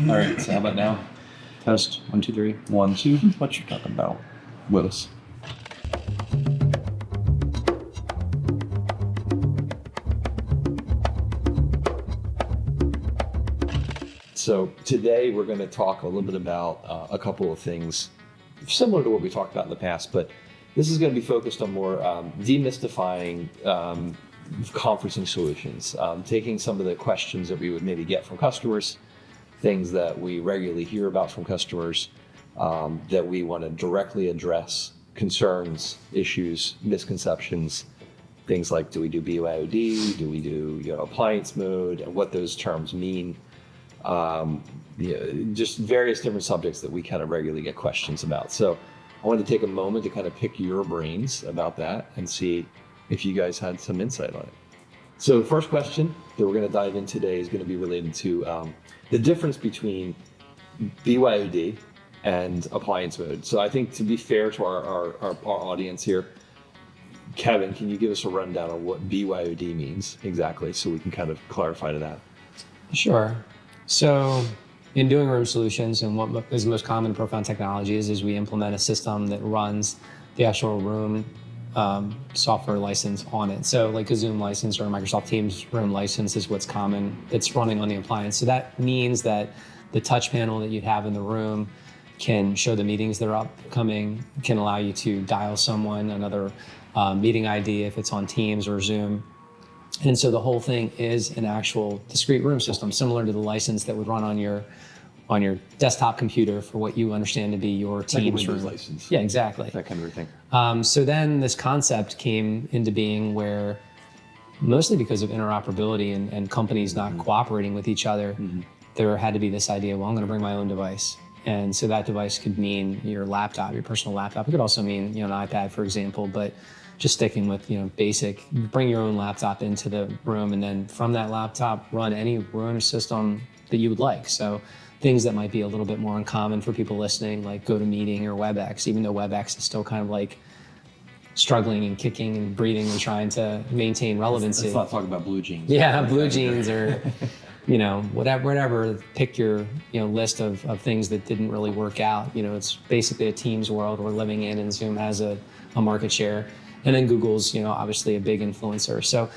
All right, so how about now? Test 1, 2, 3. 1, 2. What you talking about, Willis? So today we're going to talk a little bit about a couple of things similar to what we talked about in the past, but this is going to be focused on more demystifying conferencing solutions, taking some of the questions that we would maybe get from customers, things that we regularly hear about from customers that we want to directly address, concerns, issues, misconceptions, things like do we do BYOD, do we do appliance mode, and what those terms mean. Just various different subjects that we kind of regularly get questions about. So I wanted to take a moment to kind of pick your brains about that and see if you guys had some insight on it. So the first question that we're going to dive in today is going to be related to the difference between BYOD and appliance mode. So I think to be fair to our audience here, Kevin, can you give us a rundown on what BYOD means exactly so we can kind of clarify to that? Sure. So in doing room solutions, and what is most common in Profound Technologies is we implement a system that runs the actual room software license on it. So like a Zoom license or a Microsoft Teams room license is what's common. It's running on the appliance. So that means that the touch panel that you'd have in the room can show the meetings that are upcoming, can allow you to dial someone, another meeting ID if it's on Teams or Zoom. And so the whole thing is an actual discrete room system, similar to the license that would run on your desktop computer for what you understand to be your Teams room license. Yeah, exactly. That kind of thing. So then this concept came into being where, mostly because of interoperability and companies not cooperating with each other, there had to be this idea, well, I'm going to bring my own device. And so that device could mean your laptop, your personal laptop. It could also mean an iPad, for example, but just sticking with basic, bring your own laptop into the room, and then from that laptop run any room system that you would like. So things that might be a little bit more uncommon for people listening, like GoToMeeting or WebEx, even though WebEx is still kind of like struggling and kicking and breathing and trying to maintain relevancy. Let's not talk about blue jeans. Yeah, blue jeans or whatever. Pick your list of things that didn't really work out. It's basically a Teams world we're living in, and Zoom has a market share. And then Google's, obviously a big influencer. So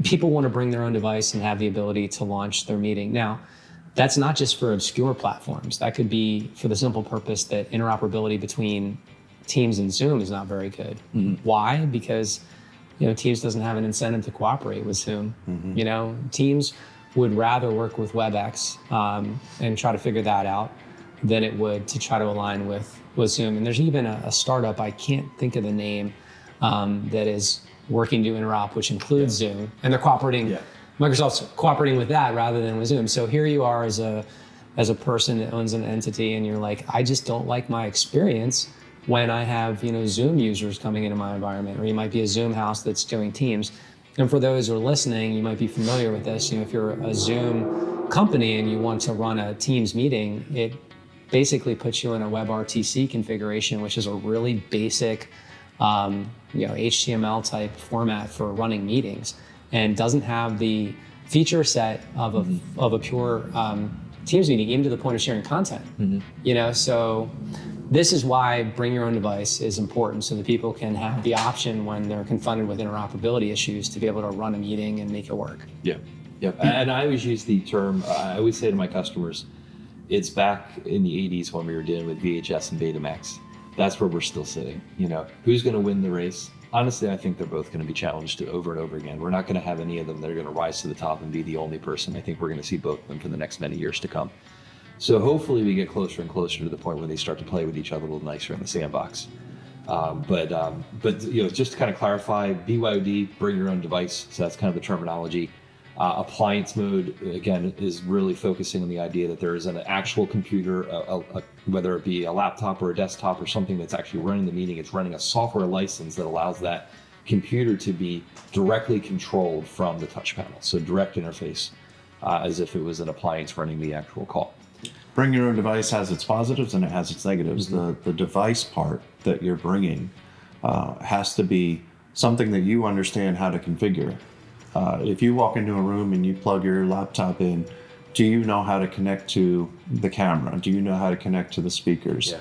people want to bring their own device and have the ability to launch their meeting. Now, that's not just for obscure platforms. That could be for the simple purpose that interoperability between Teams and Zoom is not very good. Why? Because, Teams doesn't have an incentive to cooperate with Zoom. Teams would rather work with WebEx and try to figure that out than it would to try to align with Zoom. And there's even a startup, I can't think of the name, that is working to interop, which includes Zoom, and they're cooperating. Microsoft's cooperating with that rather than with Zoom. So here you are as a person that owns an entity, and you're like, I just don't like my experience when I have Zoom users coming into my environment. Or you might be a Zoom house that's doing Teams. And for those who are listening, you might be familiar with this. If you're a Zoom company and you want to run a Teams meeting, it basically puts you in a WebRTC configuration, which is a really basic HTML type format for running meetings, and doesn't have the feature set of a pure Teams meeting, even to the point of sharing content. So this is why bring your own device is important, so that people can have the option when they're confronted with interoperability issues to be able to run a meeting and make it work. Yeah. And I always use the term, I always say to my customers, it's back in the 80s when we were dealing with VHS and Betamax. That's where we're still sitting. Who's going to win the race? Honestly, I think they're both going to be challenged over and over again. We're not going to have any of them that are going to rise to the top and be the only person. I think we're going to see both of them for the next many years to come. So hopefully we get closer and closer to the point where they start to play with each other a little nicer in the sandbox. But just to kind of clarify, BYOD, bring your own device. So that's kind of the terminology. Appliance mode, again, is really focusing on the idea that there is an actual computer, whether it be a laptop or a desktop or something that's actually running the meeting. It's running a software license that allows that computer to be directly controlled from the touch panel. So direct interface, as if it was an appliance running the actual call. Bring your own device has its positives and it has its negatives. The device part that you're bringing has to be something that you understand how to configure. If you walk into a room and you plug your laptop in, Do you know how to connect to the camera? Do you know how to connect to the speakers?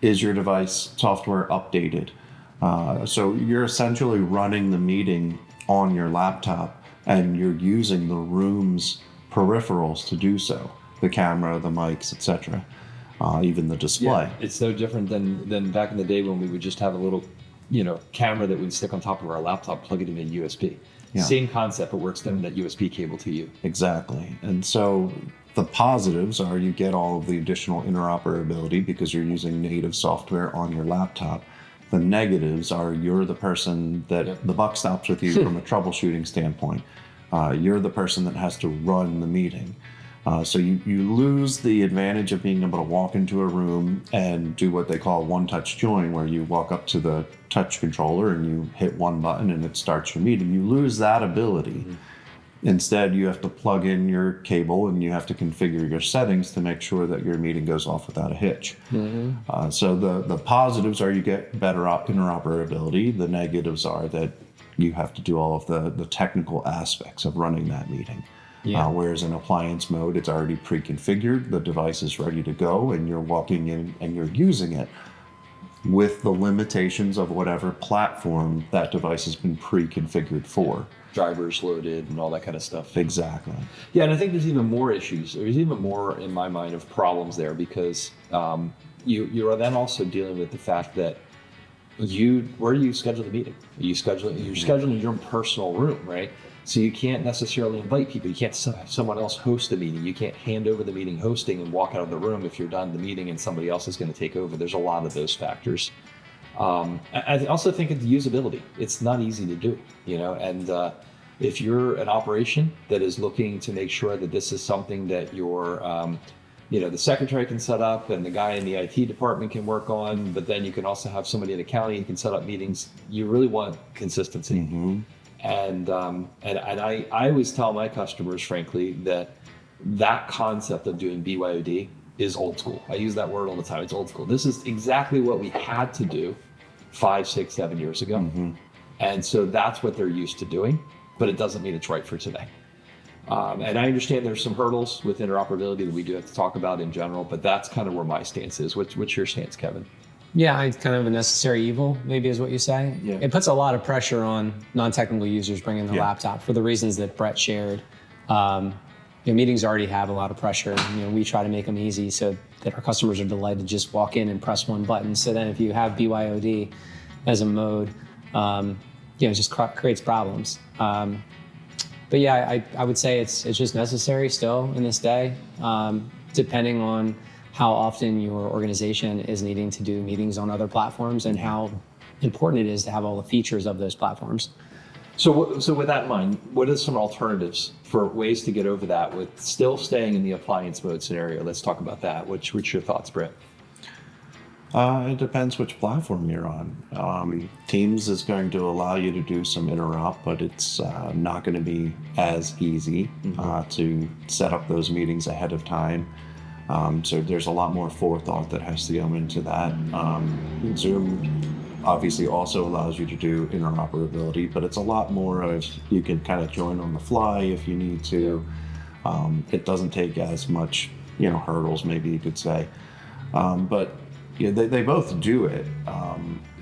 Is your device software updated? So you're essentially running the meeting on your laptop, and you're using the room's peripherals to do so. The camera, the mics, etc., even the display. Yeah, it's no different than back in the day when we would just have a little, camera that we'd stick on top of our laptop, plug it into USB. Yeah. Same concept, but we're extending that USB cable to you. Exactly. And so the positives are you get all of the additional interoperability because you're using native software on your laptop. The negatives are you're the person that the buck stops with you from a troubleshooting standpoint. You're the person that has to run the meeting. So you lose the advantage of being able to walk into a room and do what they call one-touch join, where you walk up to the touch controller and you hit one button and it starts your meeting. You lose that ability. Mm-hmm. Instead, you have to plug in your cable and you have to configure your settings to make sure that your meeting goes off without a hitch. Mm-hmm. So the positives are you get better interoperability. The negatives are that you have to do all of the technical aspects of running that meeting. Yeah. Whereas in appliance mode, it's already pre-configured, the device is ready to go, and you're walking in and you're using it with the limitations of whatever platform that device has been pre-configured for. Drivers loaded and all that kind of stuff. Exactly. Yeah, and I think there's even more issues. There's even more, in my mind, of problems there because you are then also dealing with the fact that where do you schedule the meeting? You're scheduling your personal room, right? So you can't necessarily invite people. You can't have someone else host the meeting. You can't hand over the meeting hosting and walk out of the room if you're done the meeting and somebody else is going to take over. There's a lot of those factors. I also think it's usability. It's not easy to do, and if you're an operation that is looking to make sure that this is something that your the secretary can set up and the guy in the IT department can work on, but then you can also have somebody in accounting who can set up meetings. You really want consistency. Mm-hmm. And I always tell my customers, frankly, that concept of doing BYOD is old school. I use that word all the time. It's old school. This is exactly what we had to do 5, 6, 7 years ago. Mm-hmm. And so that's what they're used to doing, but it doesn't mean it's right for today. And I understand there's some hurdles with interoperability that we do have to talk about in general, but that's kind of where my stance is. What's your stance, Kevin? Yeah, it's kind of a necessary evil, maybe is what you say. Yeah. It puts a lot of pressure on non-technical users bringing their laptop for the reasons that Brett shared. Meetings already have a lot of pressure. We try to make them easy so that our customers are delighted to just walk in and press one button. So then if you have BYOD as a mode, it just creates problems. But yeah, I would say it's just necessary still in this day, depending on how often your organization is needing to do meetings on other platforms and how important it is to have all the features of those platforms. So with that in mind, what are some alternatives for ways to get over that with still staying in the appliance mode scenario? Let's talk about that. What's your thoughts, Brett? It depends which platform you're on. Teams is going to allow you to do some interop, but it's not going to be as easy to set up those meetings ahead of time. So there's a lot more forethought that has to go into that. Zoom obviously also allows you to do interoperability, but it's a lot more of you can kind of join on the fly if you need to. It doesn't take as much, hurdles, maybe you could say. But they both do it.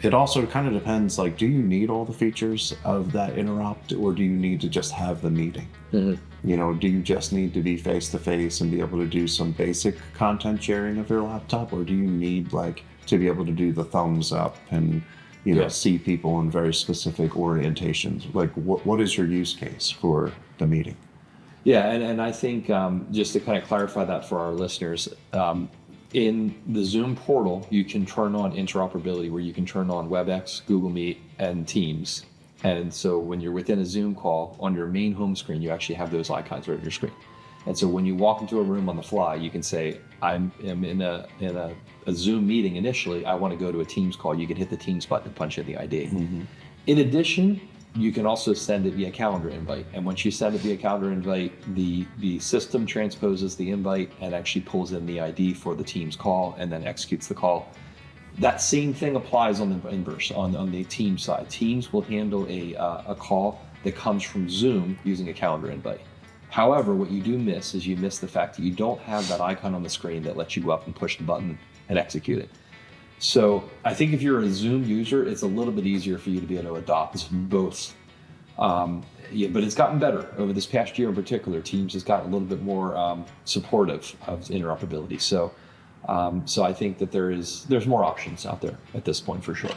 It also kind of depends, do you need all the features of that interop, or do you need to just have the meeting? Mm-hmm. Do you just need to be face-to-face and be able to do some basic content sharing of your laptop, or do you need, to be able to do the thumbs up and, see people in very specific orientations? What is your use case for the meeting? Yeah, and I think just to kind of clarify that for our listeners, in the Zoom portal, you can turn on interoperability where you can turn on WebEx, Google Meet, and Teams. And so when you're within a Zoom call, on your main home screen, you actually have those icons right on your screen. And so when you walk into a room on the fly, you can say, I'm in a Zoom meeting initially, I want to go to a Teams call. You can hit the Teams button and punch in the ID. Mm-hmm. In addition, you can also send it via calendar invite. And once you send it via calendar invite, the system transposes the invite and actually pulls in the ID for the Teams call and then executes the call. That same thing applies on the inverse, on the Teams side. Teams will handle a call that comes from Zoom using a calendar invite. However, what you do miss is you miss the fact that you don't have that icon on the screen that lets you go up and push the button and execute it. So I think if you're a Zoom user, it's a little bit easier for you to be able to adopt both. Yeah, but it's gotten better over this past year in particular. Teams has gotten a little bit more supportive of interoperability. So I think that there's more options out there at this point for sure.